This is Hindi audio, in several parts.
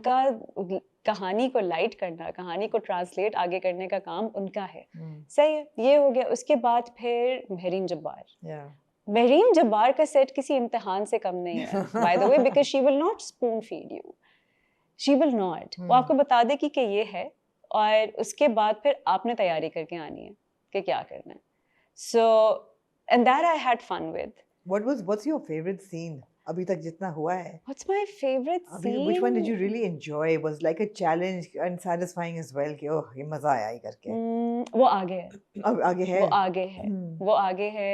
उनका कहानी को लाइट करना, कहानी को ट्रांसलेट आगे करने का काम उनका है। सही है, ये हो गया। उसके बाद फिर महरीन जब्बार। महरीन जब्बार का सेट किसी इम्तिहान से कम नहीं है, by the way, because she will not spoon feed you, she will not. वो आपको बता दे कि ये है, और उसके बाद फिर आपने तैयारी करके आनी है कि क्या करना है। So and that I had fun with. What's your favorite scene अभी तक जितना हुआ है? What's my favorite scene? Which one did you really enjoy? Was like a challenge and satisfying as well कि ओह ये मजा आया ही करके? वो आगे है। अब आगे है? वो आगे है। वो आगे है।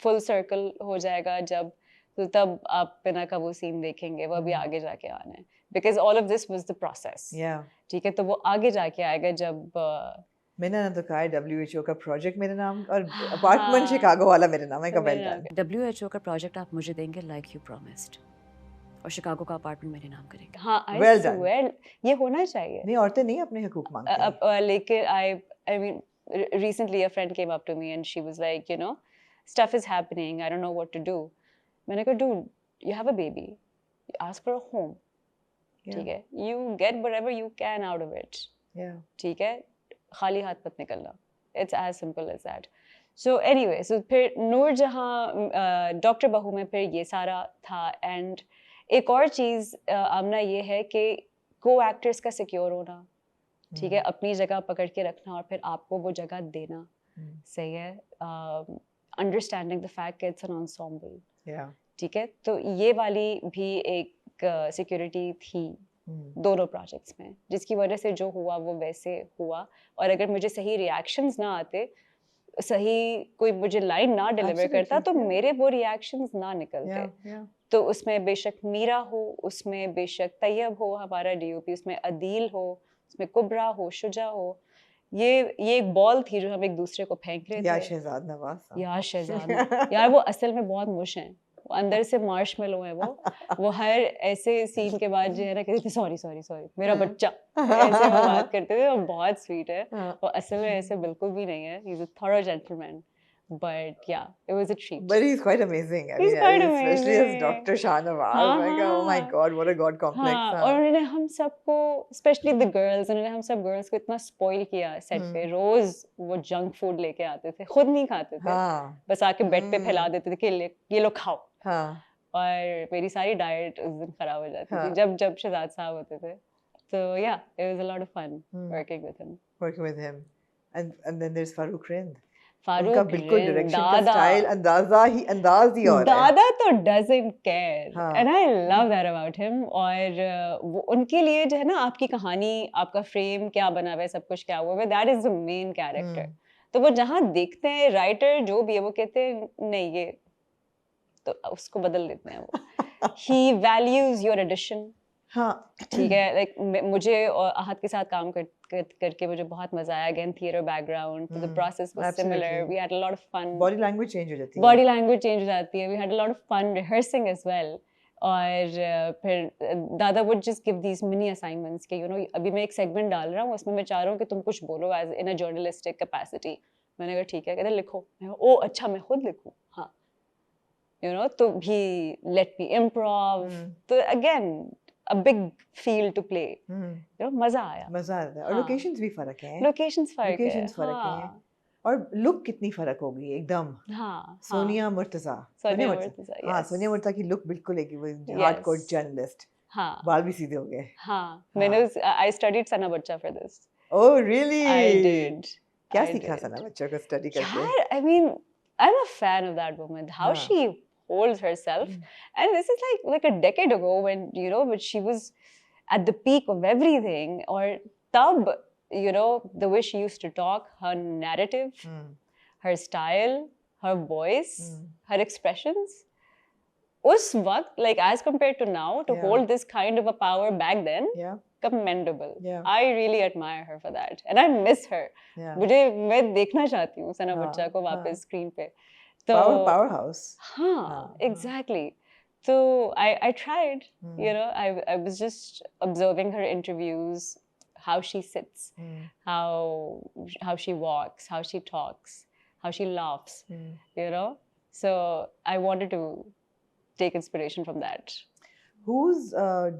फुल सर्कल हो जाएगा जब, तो तब आप बिना का वो सीन देखेंगे, वो अभी आगे जाके आना है, because all of this was the process. ठीक है, तो वो आगे जाके आएगा जब मैंने ना तो कहा है WHO का प्रोजेक्ट मेरे नाम और अपार्टमेंट शिकागो वाला मेरे नाम है का वेल डन। WHO का प्रोजेक्ट आप मुझे देंगे लाइक यू प्रॉमिस्ड, और शिकागो का अपार्टमेंट मेरे नाम करेंगे। हाँ, I well done. swear, ये होना चाहिए। नहीं, औरतें नहीं अपने हकूक मांगती हैं। लेकिन I mean recently a friend came up to me and she was like, you know, stuff is happening, I don't know what to do. मैंने कहा, dude, you have a baby, ask for a home. ठीक है, you get whatever you can out of it. ठीक है, खाली हाथ मत निकलना। It's as simple as that. So anyway, so फिर नूरजहां डॉक्टर बहू में फिर ये सारा था। एंड एक और चीज़ आमना ये है कि को एक्टर्स का सिक्योर होना, ठीक है, अपनी जगह पकड़ के रखना और फिर आपको वो जगह देना। सही है, अंडरस्टैंडिंग द फैक्ट कि इट्स एन एंसेम्बल। ठीक है, तो ये वाली भी एक सिक्योरिटी थी दोनों प्रोजेक्ट्स में, जिसकी वजह से जो हुआ वो वैसे हुआ। और अगर मुझे सही रिएक्शंस ना आते, सही कोई मुझे लाइन ना डिलीवर करता, तो मेरे वो रिएक्शंस ना निकलते। तो उसमें बेशक मीरा हो, उसमें बेशक तैयब हो हमारा DOP, उसमें अदील हो, उसमें कुबरा हो, शुजा हो, ये एक बॉल थी जो हम एक दूसरे को फेंक रहे थे। या शहजाद नवाज। या शहजाद यार, वो असल में बहुत मुश हैं, अंदर से मार्शमेलो है वो हर ऐसे सीन के बाद जो है ना कहते थे सॉरी सॉरी सॉरी मेरा बच्चा, ऐसे वो बात करते थे। वो बहुत स्वीट है, वो असल में ऐसे बिल्कुल भी नहीं है। He is a thorough gentleman, but yeah, it was a treat. But he's quite amazing. He's quite amazing, especially as Dr. Shah Nawaz. Like, oh my God, what a God complex. और उन्होंने हम सबको, स्पेशली द गर्ल्स, उन्होंने हम सब गर्ल्स को इतना स्पॉइल किया सेट पे। रोज वो जंक फूड लेके आते थे, खुद नहीं खाते थे, बस आके बेड पे फैला देते थे कि ये लो खाओ। और मेरी सारी डाइट उस दिन खराब हो जाती थी जब शहजाद साहब होते थे। So yeah, it was a lot of fun working with him. And then there's Farooq Rind. उनका बिल्कुल डायरेक्शन का स्टाइल, अंदाज ही और है। दादा तो doesn't care, and I love that about him. और वो उनके लिए जो है ना, आपकी कहानी, आपका फ्रेम क्या बना हुआ है, सब कुछ क्या हुआ है, that is the main character. तो वो जहाँ देखते हैं राइटर जो भी है, वो कहते हैं नहीं ये तो उसको बदल देते हैं वो। He values your addition. ठीक है, लाइक मुझे और आहत के साथ काम करके मुझे बहुत मजा आया। अगेन थिएटर बैकग्राउंड, तो the process was similar, we had a lot of fun. Body language change हो जाती है, we had a lot of fun rehearsing as well. और फिर दादा would just give these mini assignments कि यू नो अभी मैं एक सेगमेंट डाल रहा हूँ, उसमें मैं चाह रहा हूँ कि तुम कुछ बोलो as in a journalistic capacity. मैंने कहा ठीक है, कहते लिखो। ओ अच्छा, मैं खुद लिखूँ? हाँ, यू नो, तो भी लेट मी इम्प्रोव। तो again a big field to play. You know, मजा आया। और लोकेशंस भी फर्क है। लोकेशंस फर्क है। और लुक कितनी फर्क होगी एकदम। सोनिया मुर्तजा। सोनिया मुर्तजा की लुक बिल्कुल एक हार्डकोर जर्नलिस्ट। बाल भी सीधे हो गए। मैंने I studied सना बच्चा for this. Oh really? I did. क्या सीखा सना बच्चा को स्टडी करके? यार, I mean, I'm a fan of that woman. How she holds herself, and this is like a decade ago when, you know, when she was at the peak of everything. Or tab, you know, the way she used to talk, her narrative, her style, her voice, her expressions, us waqt, like as compared to now, to hold this kind of a power back then, commendable. I really admire her for that, and I miss her. मैं देखना चाहती हूँ सना बच्चा को वापस स्क्रीन पे। Powerhouse. Exactly. So I tried, you know, I was just observing her interviews, how she sits, how she walks, how she talks, how she laughs, you know. So I wanted to take inspiration from that. Who's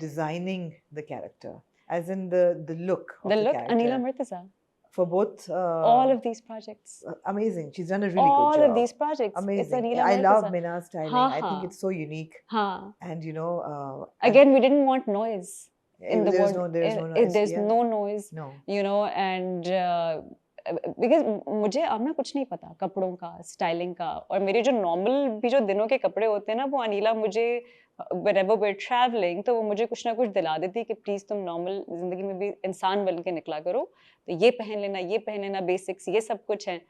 designing the character, as in the look of the character? Anila Murtaza. For both all of these projects. Amazing. She's done a really good job. All of these projects. Amazing. It's Anila I Murtaza. love Minna's styling. I think it's so unique. And you know, again, we didn't want noise. There's no noise. There's no noise. No. You know, and because मुझे अब ना कुछ नहीं पता कपड़ों का, स्टाइलिंग का, और मेरे जो नॉर्मल भी जो दिनों के कपड़े होते हैं ना, वो अनीला मुझे whenever we're traveling तो वो मुझे कुछ ना कुछ दिला देती कि प्लीज़ तुम नॉर्मल ज़िंदगी में भी इंसान बन के निकला करो, तो ये पहन लेना, बेसिक्स ये सब कुछ है,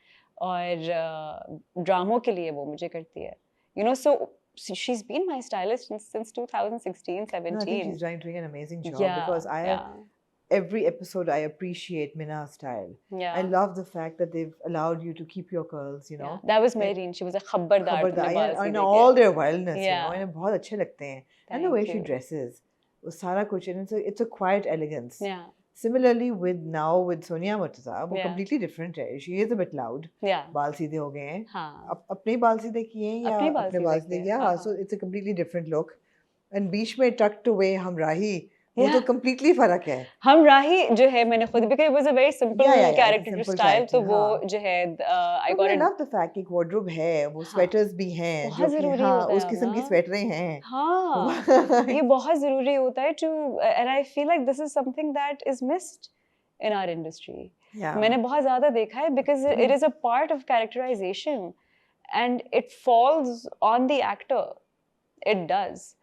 और ड्रामों के लिए वो मुझे करती है, you know. So she's been my stylist since 2016, 17. No, I think she's doing an amazing job, because every episode I appreciate Minna's style. I love the fact that they've allowed you to keep your curls, you know. That was Mehreen. She was a khabardar. And all their wildness, you know, and बहुत अच्छे लगते हैं. And the way she dresses, वो सारा कुछ, and it's a quiet elegance. Similarly with Sonia Murtaza, वो completely different है. She is a bit loud. बाल सीधे हो गए हैं. अपने बाल सीधे किए हैं या अपने बाल सीधे किया. So it's a completely different look. And बीच में tucked away हमराही, वो तो completely फर्क है. हमराही जो है मैंने खुद, because it was a very simple character style, तो वो जो है I got it. I love the fact कि wardrobe है, वो sweaters भी हैं, बहुत ज़रूरी होता है, उस किस्म की स्वेटरें हैं. हाँ, ये बहुत ज़रूरी होता है to, and I feel like this is something that is missed in our industry. मैंने बहुत ज़्यादा देखा है, because it is a part of characterization and it falls on the actor. It does,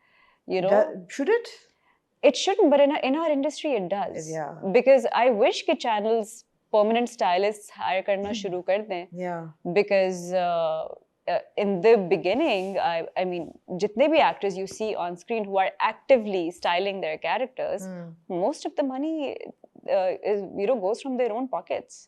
you know. Should it? It shouldn't, but in our industry it does. Because I wish कि channels permanent stylists hire करना शुरू कर दें. Because in the beginning, I mean, जितने भी actors you see on screen who are actively styling their characters, most of the money goes from their own pockets.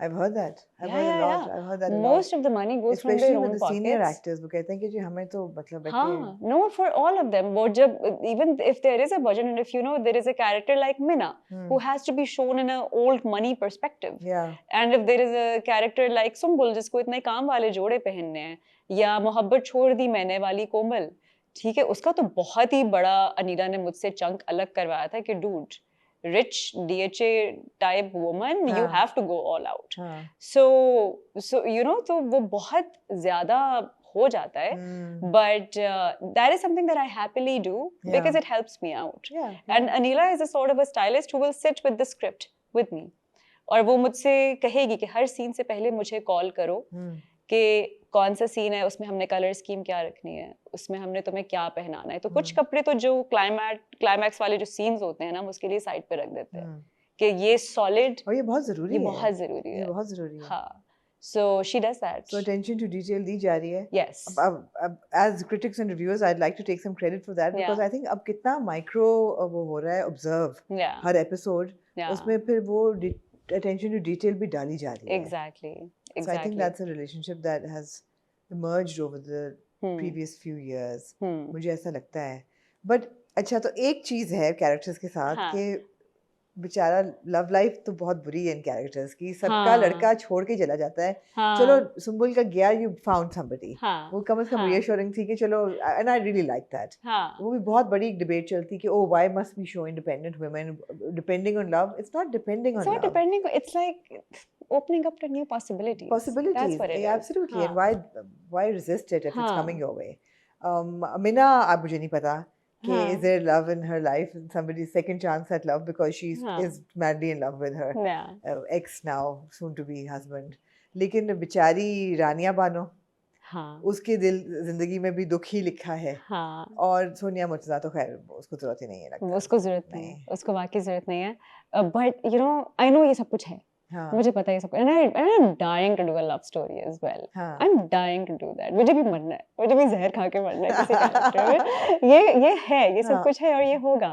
I've heard that. I've heard a lot. I've heard that a lot. Most of the money goes from their own pockets. Especially with the senior actors, वो कहते हैं कि जी हमें तो मतलब no, for all of them. वो जब, even if there is a budget, and if you know there is a character like Minna who has to be shown in an old money perspective. And if there is a character like Sumbul जिसको इतने काम वाले जोड़े पहनने हैं, या मोहब्बत छोड़ दी मैंने वाली कोमल, ठीक है, उसका तो बहुत ही बड़ा अनीला ने मुझसे चंक अलग करवाया था कि dude, rich DHA type woman, you have to go all out. So you know, तो वो बहुत ज़्यादा हो जाता है, but that is something that I happily do because it helps me out. And Anila is a sort of a stylist who will sit with the script with me, और वो मुझसे कहेगी कि हर सीन से पहले मुझे कॉल करो कि कौन सा सीन है, उसमें हमने कलर स्कीम क्या रखनी है, उसमें हमने तुम्हें क्या पहनाना है. तो कुछ कपड़े तो जो क्लाइमैक्स वाले जो सीन्स होते हैं ना, उसके लिए साइड पे रख देते हैं कि ये सॉलिड, और ये बहुत ज़रूरी है. ये बहुत ज़रूरी है. हाँ. So she does that. So attention to detail दी जा रही है. Yes. As critics and reviewers, I'd like to take some credit for that, because I think अब कितना micro वो हो रहा है observe हर episode, उसमें फिर वो attention to detail भी डाली जा रही है. Exactly. So I think that's a relationship that has emerged over the previous few years. मुझे ऐसा लगता है. But अच्छा, तो एक चीज़ है characters के साथ कि बेचारा लव लाइफ तो बहुत बुरी है इन कैरेक्टर्स की. सबका लड़का छोड़ के चला जाता है. चलो सुंबुल का गया, you found somebody. वो कम से कम reassuring थी कि चलो, and I really like that. वो भी बहुत बड़ी एक डिबेट चलती कि oh, why must we show independent women depending on love? It's not depending on love. It's not depending. It's like opening up to new possibilities. That's what it is. Absolutely. And why resist it if it's coming your way? Minna, अब मुझे नहीं पता कि is there love in her life, somebody's second chance at love, because she is madly in love with her ex now, soon to be husband. लेकिन बेचारी रानिया बानो, उसके दिल जिंदगी में भी दुख ही लिखा है. और सोनिया मुर्तजा तो खैर उसको जरूरत ही नहीं है, लगता उसको जरूरत नहीं है, उसको वाकई जरूरत नहीं है. But you know, I know ये सब कुछ है. मुझे पता है ये सब, and I'm dying to do a love story as well. I'm dying to do that. मुझे भी मरना है, मुझे भी जहर खा के मरना है किसी कैरेक्टर में. ये है, ये सब कुछ है और ये होगा.